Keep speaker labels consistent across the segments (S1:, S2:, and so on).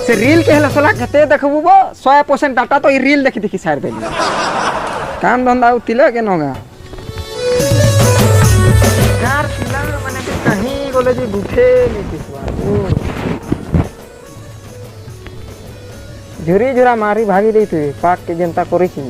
S1: से रील के हला सला कते देखबू बो 100% डाटा तो ई रील देखि देखि सार देली काम धंधा उतिले के नगा यार पिला माने के कहीं बोले जी बुठे नी किसवा झुरी झुरा मारी भागी देई तू पाक के जनता करी छी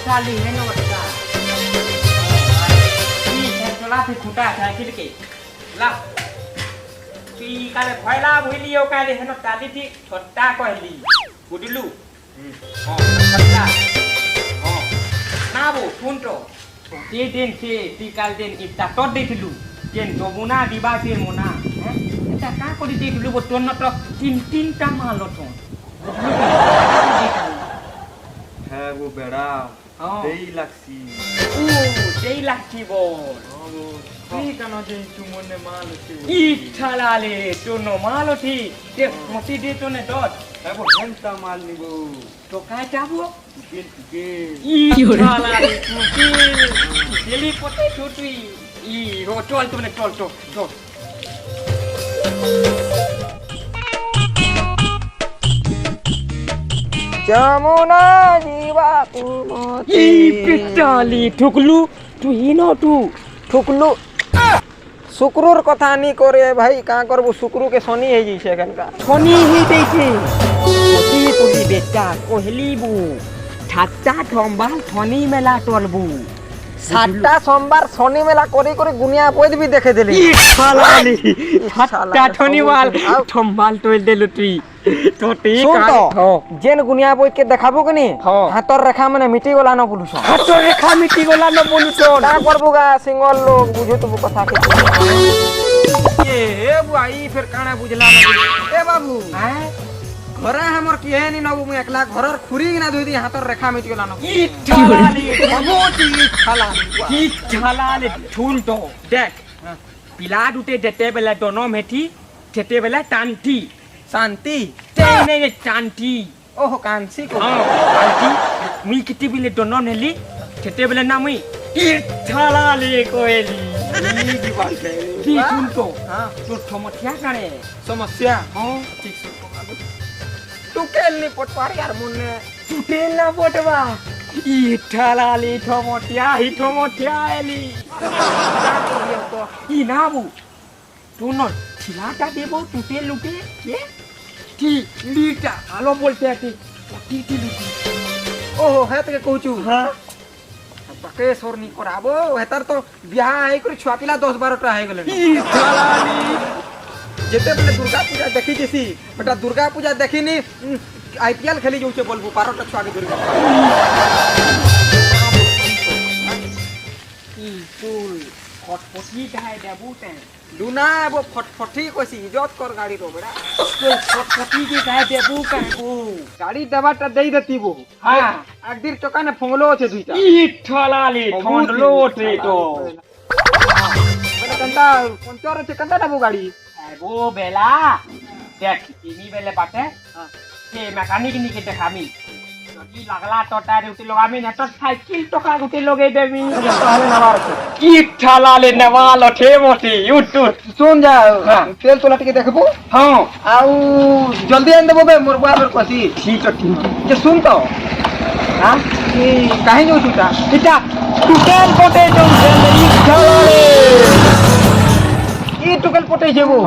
S2: Kali meno kita. Ini sekolah di kota saya kiri lah. Pi kali khayla bhiliyo kali heno tali di छोटा कहली बुडलू छोटा ना बो सुन तो ये दिन से ती काल दिन इता तो देखलू केन जमुना दिबा के मोना এটা কা করে দেখলু বো তোর তো তিনটা মাল তো
S3: হ্যাঁ वो बेड़ा देई लागसी
S2: देई लागसी बोल
S3: কি কেন যে তুমনে মাল আছে
S2: ই ঠালালে তোনো মাল ওঠি তে মতি দে তোনে দত
S3: এগো হেনতা মাল নিব
S2: তো কায় যাবো
S3: কে
S2: ই ঠালালে তুই গেলি পতে ছুটি ই রো চল তোনে চল চল চল
S1: যমুনা জীবা তুমতি
S2: ই পিটালি ঠুকলু তুই ন তু
S1: ঠুকলু শুক্রুর কথা নি করে ভাই কা করবো শুক্রু के শনি হই যাইছে এখানকার
S2: শনি হি দেইছে কি করি বেটা কহলিবু ঠাট্টা ঠম্বা শনি মেলা টলবু
S1: সাতটা সোমবার শনি মেলা করে করে গুনিয়া পদ भी দেখে দিলি
S2: ই শালালি ঠাট্টা শনিবার ঠম্বাল টল দেলু তুই তোটি
S1: শুন তো
S2: হো
S1: जेन गुनिया बोई के देखाबो कनी हाथर रेखा माने मिटी गला न बोलुस
S2: হাতর রেখা মিটি গলা ন বলুছ
S1: তা করबोगा सिंगल लोग बुझे तो कथा के ए बुआई फिर काना बुझला न ए बाबू हैं घरे हमर की है नी नबु मैं एकला घरर खुरी ना धोई दी हाथर रेखा मिटी गला न
S2: ই ঠালালি
S1: बहुती खाला
S2: ই ঠালালি শুন তো দেখ পিলা দুটে যেতে বেলা দন মেঠি যেতে বেলা টানটি
S1: शांति
S2: তেনে টানটি
S1: ओह कांसी को
S2: টানটি মুই কিতি বিলে দন নেলি যেতে বেলা না মুই ই ঠালালি কইলি
S1: ई दीवार के
S2: কি শুন তো
S1: हां
S2: তোর সমস্যা কানে
S1: समस्या
S2: হ্যাঁ
S1: ठीक सुन तू केलनी पटवारी यार मुन्ने
S2: তুটেল না বটবা ই ঠালালি ঠমটিয়া এলি ই নাবু তুই ন ছিলাটা দেব তুটে লুটে কে কি লিটা আলো বলতে আছি টি লুটি
S1: ओह है ते कहूचू
S2: হ্যাঁ
S1: पके सोर नी कराबो हेतर तो बियाह आइ कर छुआ पिला 10 12 टा है गेले
S2: ই ঠালালি
S1: जेते बोले दुर्गा पूजा देखी जैसी बेटा दुर्गा पूजा देखिनी आईपीएल खेली जाउछे बोलबो 12 टा छुआ के दुर्गा
S2: ই তুই ফটফটি গায় দেবুতে
S1: दुना वो फटफटी कोसी इज्जत कर गाड़ी रो बेटा
S2: তুই ফটফটি কি গায় দেবু কাকু
S1: गाड़ी देबाटा देई देती वो
S2: হ্যাঁ
S1: एक दिन टका ने फोंगलो আছে দুইটা
S2: ই ঠালালি ঠন্ডলো ওঠে তো
S1: মানে कंटा पंचर আছে कंटा डाबो गाड़ी
S2: ও বেলা দেখ তিনি বেলে পাতে সে মেকানিক নিকে দেখামি যদি লাগলা টটার উঠে লগামি না তো সাইকেল টকা উঠে লগাই দেবি
S1: তাহলে নাবার আছে
S2: কি ঠালালে নেওয়াল ওঠে মোটে ইউটুব
S1: सुन जा
S2: हाँ।
S1: तेल तोला टिके देखबो
S2: হ্যাঁ
S1: आउ जल्दी आन देबो बे मोर बाबर कोसी
S2: ঠিক ঠিক
S1: जे सुन तो
S2: হ্যাঁ
S1: कि काहे जो छुटा
S2: এটা টুটেল কোটে জমছে ই ঠালালে
S1: ई टुकेल पटे जेबो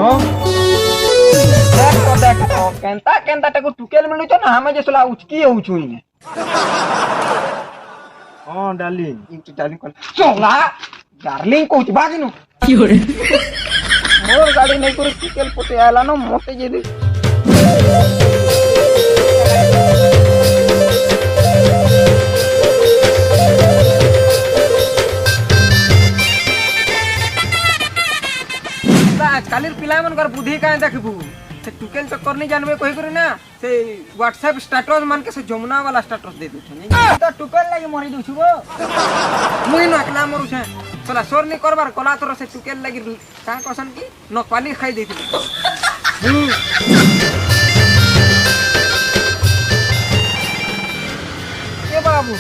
S1: देख तो केंता केंता टको टुकेल मिलु तो ना हमें जेसला उचकी उचुई ने
S3: हां डार्लिंग
S1: ई डार्लिंग कोन चला डार्लिंग को बागिनु की हो रे मोर गाड़ी नहीं करे टुकेल पटे आला न मोटे जे दे कालिर पिला मन कर बुद्धि काहे देखबू से टुकेल चक्कर नहीं जानबे कहि करे ना से व्हाट्सएप स्टेटस मान के से जमुना वाला स्टेटस दे दू छनी तो टुकेल लागि मरि दू छबो मुई न अकला मरु छे चला सोर नहीं करबार कला तोर से टुकेल लागि का कसन की न पानी खाई देथि ए बाबू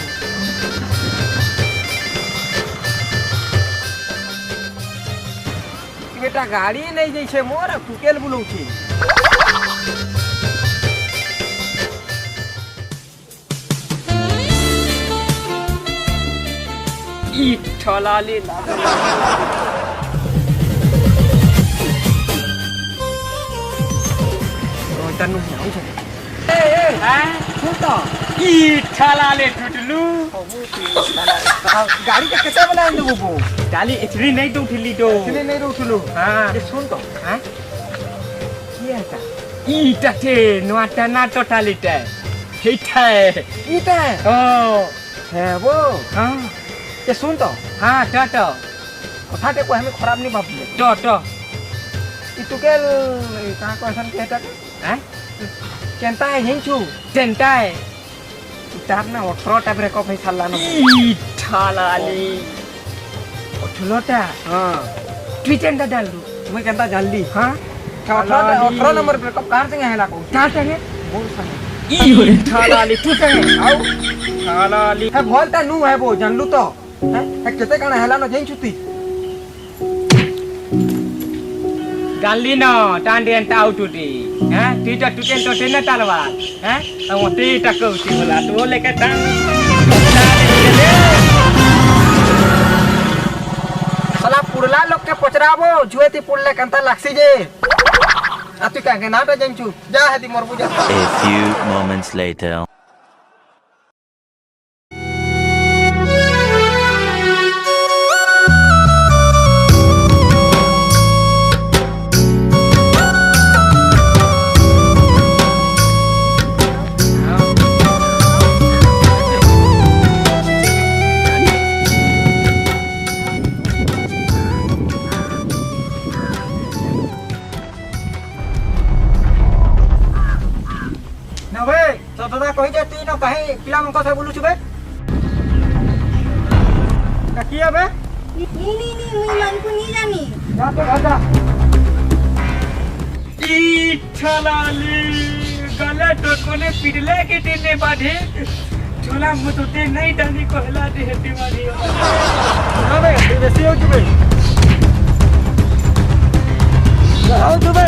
S1: बेटा गाड़ी नहीं जैसे मोर टुकेल बुलौ छी ई ठलाले तनु जाऊ छ ए सुनता
S2: ई ठलाले टुटलू
S1: गाड़ी का कैसे बना दे वो
S2: डाली इतनी नहीं तो उठली तो
S1: इसलिए नहीं उठलू
S2: हां
S1: ये सुन तो हैं
S2: ये था ई टटे नोटा ना टोटालिटे हेठा
S1: इटा
S2: ओ
S1: है वो
S2: हां
S1: ये सुन तो
S2: हां टटो
S1: कथा के को हमें खराब नहीं भाबले
S2: टटो
S1: ई टुकेल का क्वेश्चन के हटा
S2: हैं
S1: केंता है हिंचू
S2: टेंटा है
S1: तार ना 18 टा ब्रेक ऑफ है साला न
S2: ई ठलाली उठलोटा
S1: हां
S2: ट्विटर डाल दू
S1: मैं कहता जल्दी
S2: हां
S1: 18 नंबर ब्रेक ऑफ कार से हैला को
S2: कहां से है
S1: बोल संग
S2: ई हो ठलाली तू से आओ ठलाली
S1: है बोलता नु है वो जानलू तो है केते काना हैला न जेन छुती
S2: गाली न टांडियन टाउटुटी हैं टीटा टुटेन तो टेन तालवा हैं हम टीटा कहउती बोला तो लेके टांग
S1: साला पुरला लोग के पचराबो जुएती पुरले कंता लाक्सी जे आ तू कागे नाटा जेंचू जा हदी मोर बुझा
S4: A few moments later.
S1: ना बे तो दादा कहि जे तू न कहीं पिला मन कथा बोलु छबे का किया बे
S5: नहीं मुई मन को नहीं जानी
S1: जा तो आजा
S2: ई ठलाली गले तो कोने पिटले के टेने बाधे चोला मुतुते नहीं डाली कहला दे हेती मारी
S1: ना बे बेसी हो छबे जाओ छबे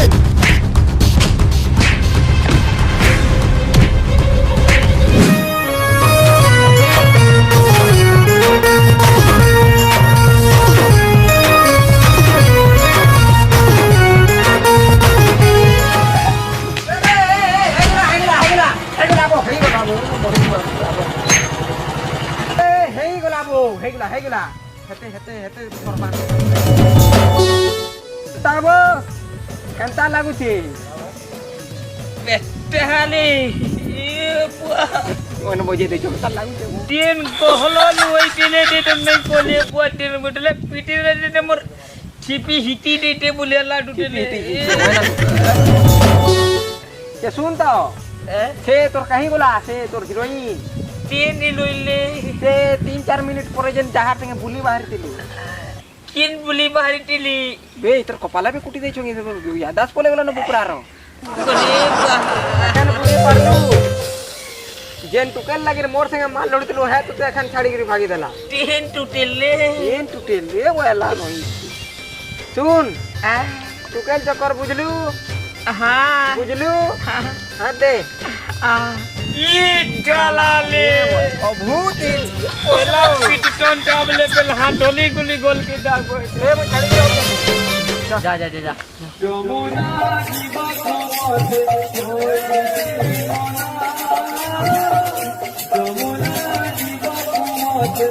S1: हेगला हेते हेते हेते फरमान ताबो केंता लागुची
S2: बेटहाली ए बुआ
S1: मन बजे दे जोता लागुची
S2: तीन कहलो लुई तिले दे तो नहीं कोले बुआ तीन बटले पीटी रे दे मोर छिपी हिती दे ते बुले लाडू दे
S1: के सुन तो से तोर कहीं बोला से तोर हीरोइन
S2: तीन लुइले
S1: से 3-4 मिनट पर जन जहां संगे बुली बाहर तिली
S2: किन बुली बाहरी टिली
S1: बे तोर कपाला भी कुटी दे छोंगे तो यादास पोले वाला न बुकरा रो
S2: कोले
S1: एखन बुली पड़लू जेन टुकल लगे मोर संगे माल लड़तलो है तो एखन छाड़ी गिरी भागी देला
S2: तीन टूटेले
S1: एन टूटेल रे वाला नहीं सुन टुकल चक्कर बुझलू
S2: हां
S1: बुझलू हां दे
S2: ई डालाले
S1: अभूत
S2: पहला पिटटन डाबले पे हां डोली गुली गोल के डाल
S1: ए मैं छाड़ी गिरो যা যা যা যা
S3: যমুনা জীবক মধ্যে যমুনা জীবক মধ্যে